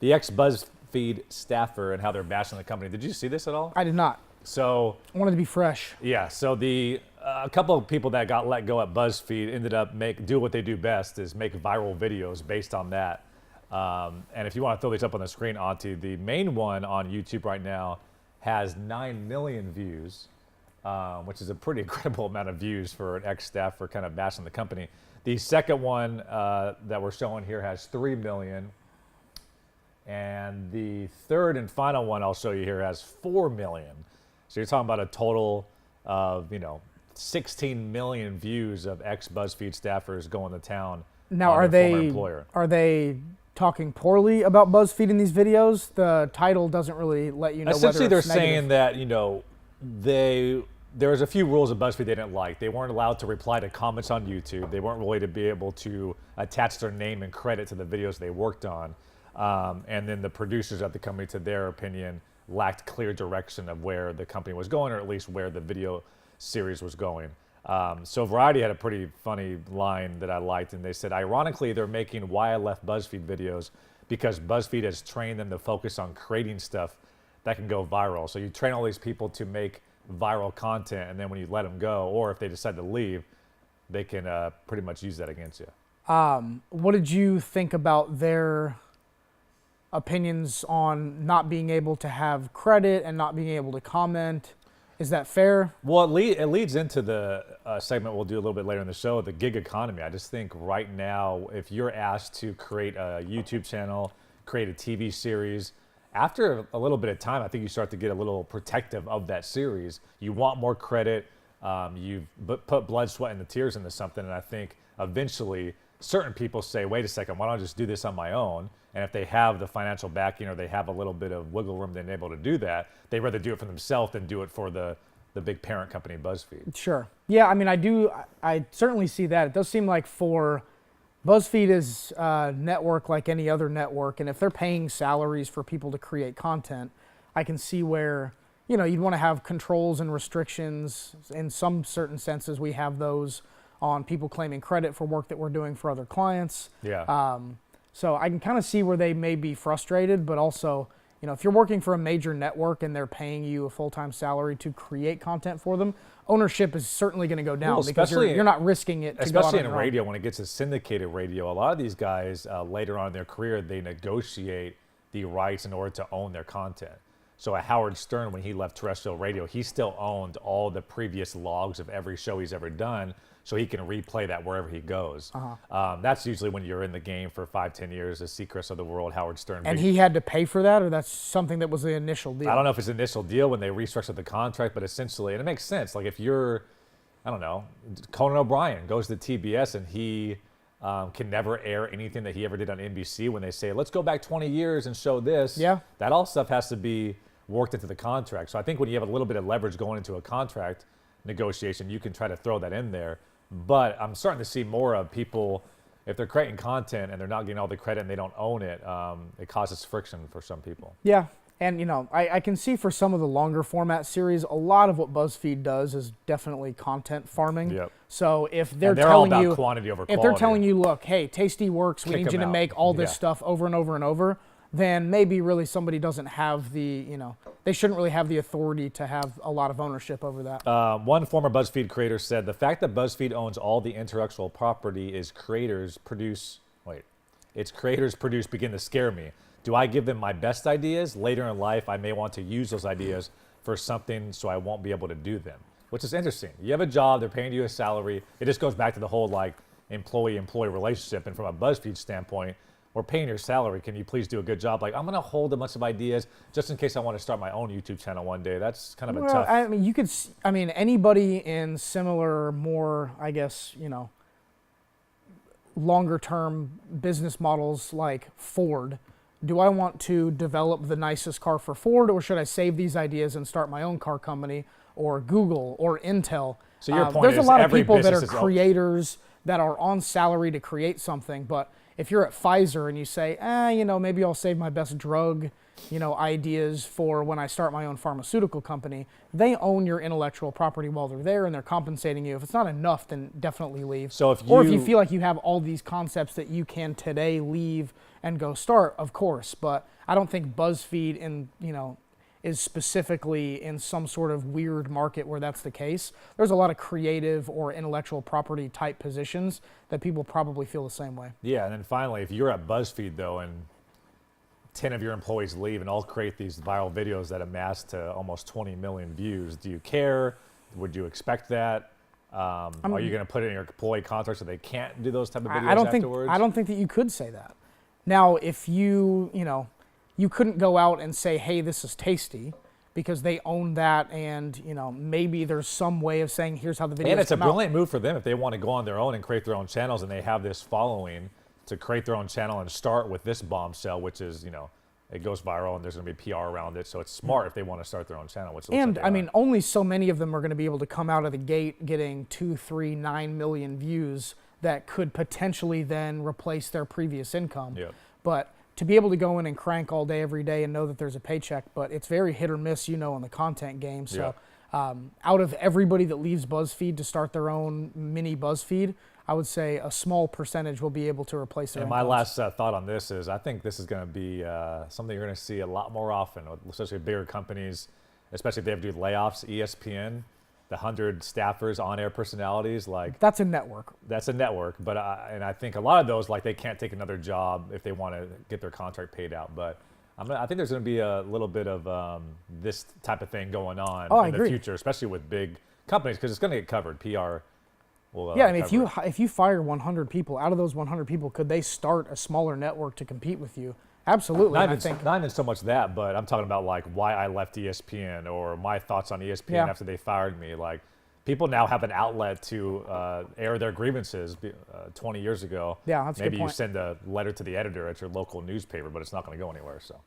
the ex-BuzzFeed staffer and how they're bashing the company. Did you see this at all? I did not. So I wanted to be fresh. yeah, so a couple of people that got let go at BuzzFeed ended up do what they do best, is make viral videos based on that. And if you want to throw these up on the screen, Auntie, the main one on YouTube right now has 9 million views, which is a pretty incredible amount of views for an ex-staffer kind of bashing the company. The second one that we're showing here has 3 million. And the third and final one I'll show you here has 4 million. So you're talking about a total of, 16 million views of ex-BuzzFeed staffers going to town. Now, on their former employer. Are they talking poorly about BuzzFeed in these videos? The title doesn't really let you know whether it's Essentially, they're negative. saying that, there was a few rules of BuzzFeed they didn't like. They weren't allowed to reply to comments on YouTube. They weren't really to be able to attach their name and credit to the videos they worked on. And then the producers at the company, to their opinion, lacked clear direction of where the company was going, or at least where the video series was going. So Variety had a pretty funny line that I liked, and they said, ironically, they're making Why I Left BuzzFeed videos because BuzzFeed has trained them to focus on creating stuff that can go viral. So you train all these people to make viral content, and then when you let them go, or if they decide to leave, they can pretty much use that against you. What did you think about their opinions on not being able to have credit and not being able to comment? Is that fair? Well, it leads into the segment we'll do a little bit later in the show, the gig economy. I just think right now, if you're asked to create a YouTube channel, create a TV series, after a little bit of time, I think you start to get a little protective of that series. You want more credit. You've put blood, sweat, and the tears into something, and I think eventually certain people say, wait a second, why don't I just do this on my own? And if they have the financial backing or they have a little bit of wiggle room, they're able to do that. They'd rather do it for themselves than do it for the big parent company, BuzzFeed. Sure. Yeah, I mean, I certainly see that. It does seem like for BuzzFeed is a network like any other network, and if they're paying salaries for people to create content, I can see where, you'd want to have controls and restrictions. In some certain senses, we have those on people claiming credit for work that we're doing for other clients. Yeah. So I can kind of see where they may be frustrated, but also, if you're working for a major network and they're paying you a full-time salary to create content for them, ownership is certainly going to go down because you're not risking it to go out especially in on your radio, own. when it gets to syndicated radio, a lot of these guys later on in their career, they negotiate the rights in order to own their content. So Howard Stern, when he left terrestrial radio, he still owned all the previous logs of every show he's ever done, so he can replay that wherever he goes. That's usually when you're in the game for 5-10 years, the Seacrest of the world, Howard Stern. And he had to pay for that, or that's something that was the initial deal? I don't know if it's the initial deal when they restructured the contract, but essentially, and it makes sense. Like if you're, I don't know, Conan O'Brien goes to TBS and he can never air anything that he ever did on NBC. When they say, let's go back 20 years and show this, that all stuff has to be worked into the contract. So I think when you have a little bit of leverage going into a contract negotiation, you can try to throw that in there. But I'm starting to see more of people, if they're creating content and they're not getting all the credit and they don't own it, it causes friction for some people. Yeah, and I can see for some of the longer format series, a lot of what BuzzFeed does is definitely content farming. Yep. So if they're telling telling you quantity over if quality, they're telling you, look, hey, Tasty works, we need you to make all this stuff over and over and over, then maybe really somebody doesn't have the, they shouldn't really have the authority to have a lot of ownership over that. One former BuzzFeed creator said, the fact that BuzzFeed owns all the intellectual property its creators produce begin to scare me. Do I give them my best ideas? Later in life, I may want to use those ideas for something so I won't be able to do them, which is interesting. You have a job, they're paying you a salary. It just goes back to the whole employee-employee relationship. And from a BuzzFeed standpoint, we're paying your salary. Can you please do a good job? I'm going to hold a bunch of ideas just in case I want to start my own YouTube channel one day. That's kind of a tough. I mean, anybody in similar, more, I guess, longer term business models like Ford. Do I want to develop the nicest car for Ford, or should I save these ideas and start my own car company, or Google or Intel? So your point there's is a lot of every people that are business is creators that are on salary to create something, but if you're at Pfizer and you say, maybe I'll save my best drug, ideas for when I start my own pharmaceutical company, they own your intellectual property while they're there and they're compensating you. If it's not enough, then definitely leave. So if you feel like you have all these concepts that you can today leave and go start, of course. But I don't think BuzzFeed is specifically in some sort of weird market where that's the case. There's a lot of creative or intellectual property type positions that people probably feel the same way. Yeah, and then finally, if you're at BuzzFeed though, and 10 of your employees leave and all create these viral videos that amass to almost 20 million views, do you care? Would you expect that? Are you going to put it in your employee contract so they can't do those type of videos afterwards? I don't think that you could say that. Now, if you couldn't go out and say, hey, this is tasty, because they own that, and maybe there's some way of saying, here's how the videos And it's a come out. brilliant move for them if they want to go on their own and create their own channels, and they have this following to create their own channel and start with this bombshell, which is, it goes viral and there's going to be PR around it. So it's smart if they want to start their own channel. Which And I mean, only so many of them are going to be able to come out of the gate getting 2, 3, 9 million views that could potentially then replace their previous income. Yep. But to be able to go in and crank all day, every day, and know that there's a paycheck, but it's very hit or miss, in the content game. So out of everybody that leaves BuzzFeed to start their own mini BuzzFeed, I would say a small percentage will be able to replace their And my last thought on this is I think this is going to be something you're going to see a lot more often, especially bigger companies, especially if they have to do layoffs. ESPN, the 100 staffers, on-air personalities, that's a network. That's a network, but I think a lot of those, they can't take another job if they want to get their contract paid out. But I think there's going to be a little bit of this type of thing going on in the future, especially with big companies, because it's going to get covered. PR. Yeah, I mean, if you fire 100 people, out of those 100 people, could they start a smaller network to compete with you? Absolutely. Not even so much that, but I'm talking about why I left ESPN or my thoughts on ESPN after they fired me. People now have an outlet to air their grievances. 20 years ago, yeah, that's a good maybe point. you send a letter to the editor at your local newspaper, but it's not going to go anywhere. So.